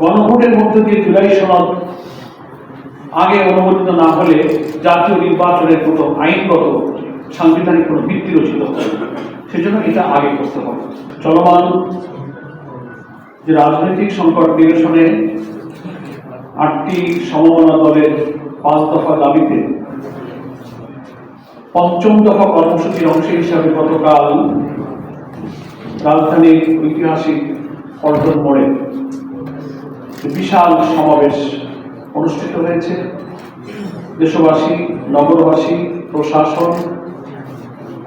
গণভোটের মধ্য দিয়ে জুলাই সনদ আগে অনুমোদিত না হলে জাতীয় নির্বাচনের কোনো আইনগত সাংবিধানিক কোনো ভিত্তি রচিত হবে, সেজন্য এটা আগে করতে হবে। চলমান যে রাজনৈতিক সংকট নিরসনে 8টি সমমনা দলের 5 দফা দাবিতে 5ম দফা কর্মসূচির অংশ হিসাবে গতকাল রাজধানীর ঐতিহাসিক পল্টন মোড়ে বিশাল সমাবেশ অনুষ্ঠিত হয়েছে। দেশবাসী, নগরবাসী, প্রশাসন,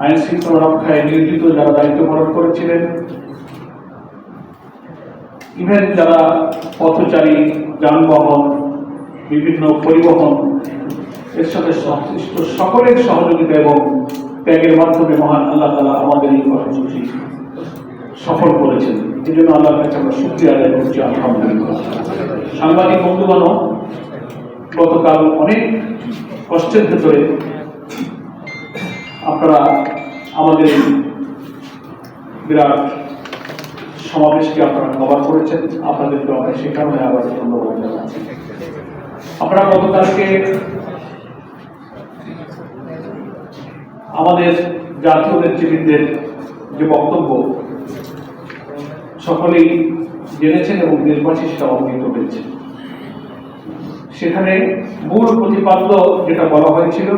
আইন শৃঙ্খলা রক্ষায় নিয়োজিত যারা দায়িত্ব পালন করেছিলেন, ইভেন যারা পথচারী, যানবাহন, বিভিন্ন পরিবহন এর সাথে সংশ্লিষ্ট সকলের সহযোগিতা এবং ত্যাগের মাধ্যমে মহান আল্লাহ তাআলা আমাদের এই কর্মসূচি সফল করেছেন। এই জন্য আল্লাহর কাছে আমরা শুকরিয়া আদায় করছি, আলহামদুলিল্লাহ। সাংবাদিক বন্ধুগণ, গতকাল অনেক কষ্টের ভেতরে আপনারা আমাদের বিরাট সমাবেশকে আপনারা কভার করেছেন। আপনাদেরকে আমরা সে কারণে আবার ধন্যবাদ জানাচ্ছি। আপনারা গতকালকে আমাদের জাতীয় নেতৃবৃন্দের যে বক্তব্য সকলেই জেনেছেন এবং দেশবাসী সেটা অবহিত হয়েছে। সেখানে মূল প্রতিপাদ্য যেটা বলা হয়েছিল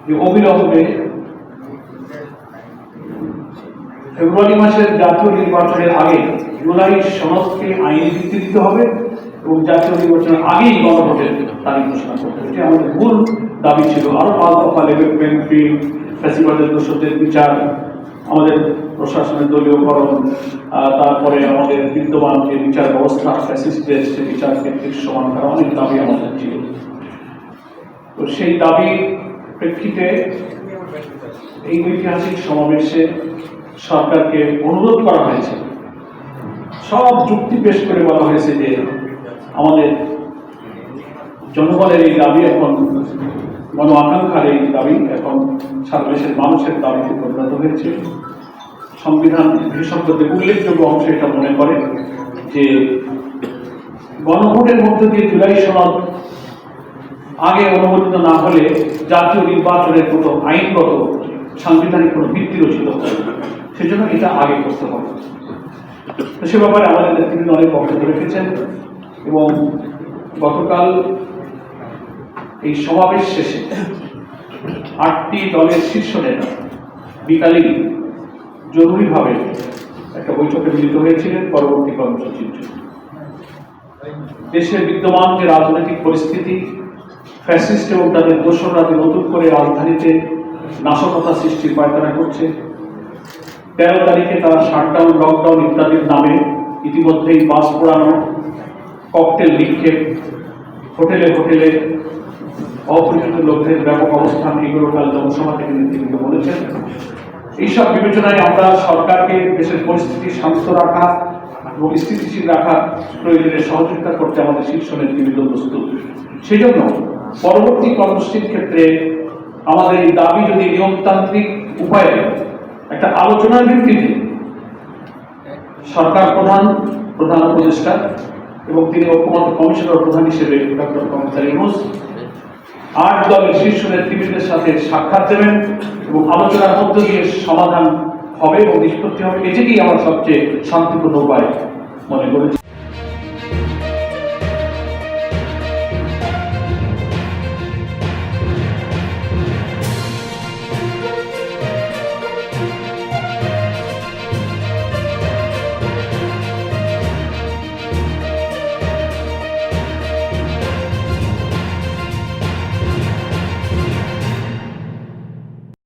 যে অবিলম্বে ফেব্রুয়ারি মাসের জাতীয় নির্বাচনের আগে জুলাই সনদকে আইনি ভিত্তি দিতে হবে এবং জাতীয় নির্বাচনের আগেই গণভোটের তারিখ ঘোষণা করতে হবে। আমাদের মূল দাবি ছিল। আরো 5 দফা লেভেল প্লেইং ফিল্ড, ফ্যাসিবাদের দোষদের বিচার, আমাদের প্রশাসনের দলীয়করণ, তারপরে আমাদের বিদ্যমান যে বিচার ব্যবস্থা ফ্যাসিস্টদের সে বিচার কেন্দ্রিক সমান করা, অনেক দাবি আমাদের ছিল। তো সেই দাবির প্রেক্ষিতে এই ঐতিহাসিক সমাবেশে সরকারকে অনুরোধ করা হয়েছে, সব যুক্তি পেশ করে বলা হয়েছে যে আমাদের জনগণের এই দাবি এখন, গণ আকাঙ্ক্ষার এই দাবি এখন সারা দেশের মানুষের দাবিতে পরিণত হয়েছে। সংবিধান বিশেষজ্ঞদের উল্লেখযোগ্য অংশ এটা মনে করে যে গণভোটের মধ্য দিয়ে জুলাই সনদ আগে অনুমোদিত না হলে জাতীয় নির্বাচনের কোনো আইনগত সাংবিধানিক কোনো ভিত্তি রচিত হবে, সেজন্য এটা আগে করতে হবে। তো সে ব্যাপারে আমাদের নেতৃবৃন্দ অনেক বক্তব্য রেখেছেন এবং গতকাল এই সমাবেশ শেষে 8টি দলের শীর্ষ নেতা বিকালেই জরুরিভাবে একটা বৈঠকে মিলিত হয়েছিলেন পরবর্তী কর্মসূচির জন্য। দেশের বিদ্যমান যে রাজনৈতিক পরিস্থিতি, ফ্যাসিস্ট এবং তাদের দোসররা নতুন করে রাজধানীতে নাশকতা সৃষ্টির পায়তারা করছে। 13 তারিখে তারা শাটডাউন, লকডাউন ইত্যাদির নামে ইতিমধ্যেই বাস পোড়ানো, ককটেল নিক্ষেপ, হোটেলে হোটেলে অপরিচিত লোকদের ব্যাপক অবস্থান, এগুলো কাল জনসভা থেকে নেতৃবৃন্দ বলেছেন। এইসব বিবেচনায় আমরা সরকারকে দেশের পরিস্থিতি শান্ত রাখা এবং স্থিতিশীল রাখা প্রয়োজনে সহযোগিতা করতে আমাদের শীর্ষ নেতৃবৃন্দ প্রস্তুত। সেই জন্য পরবর্তী কর্মসূচির ক্ষেত্রে আমাদের এই দাবি যদি নিয়মতান্ত্রিক উপায়ে একটা আলোচনার ভিত্তিতে সরকার প্রধান, প্রধান উপদেষ্টা এবং তিনি ঐক্যমত্য কমিশনের প্রধান হিসেবে ডক্টর প্রফেসর ইউনূস 8 দলের শীর্ষ নেতৃবৃন্দের সাথে সাক্ষাৎ দেবেন এবং আলোচনার মধ্য দিয়ে সমাধান হবে এবং নিষ্পত্তি হবে, এটাকেই আমার সবচেয়ে শান্তিপূর্ণ উপায় মনে করেছি।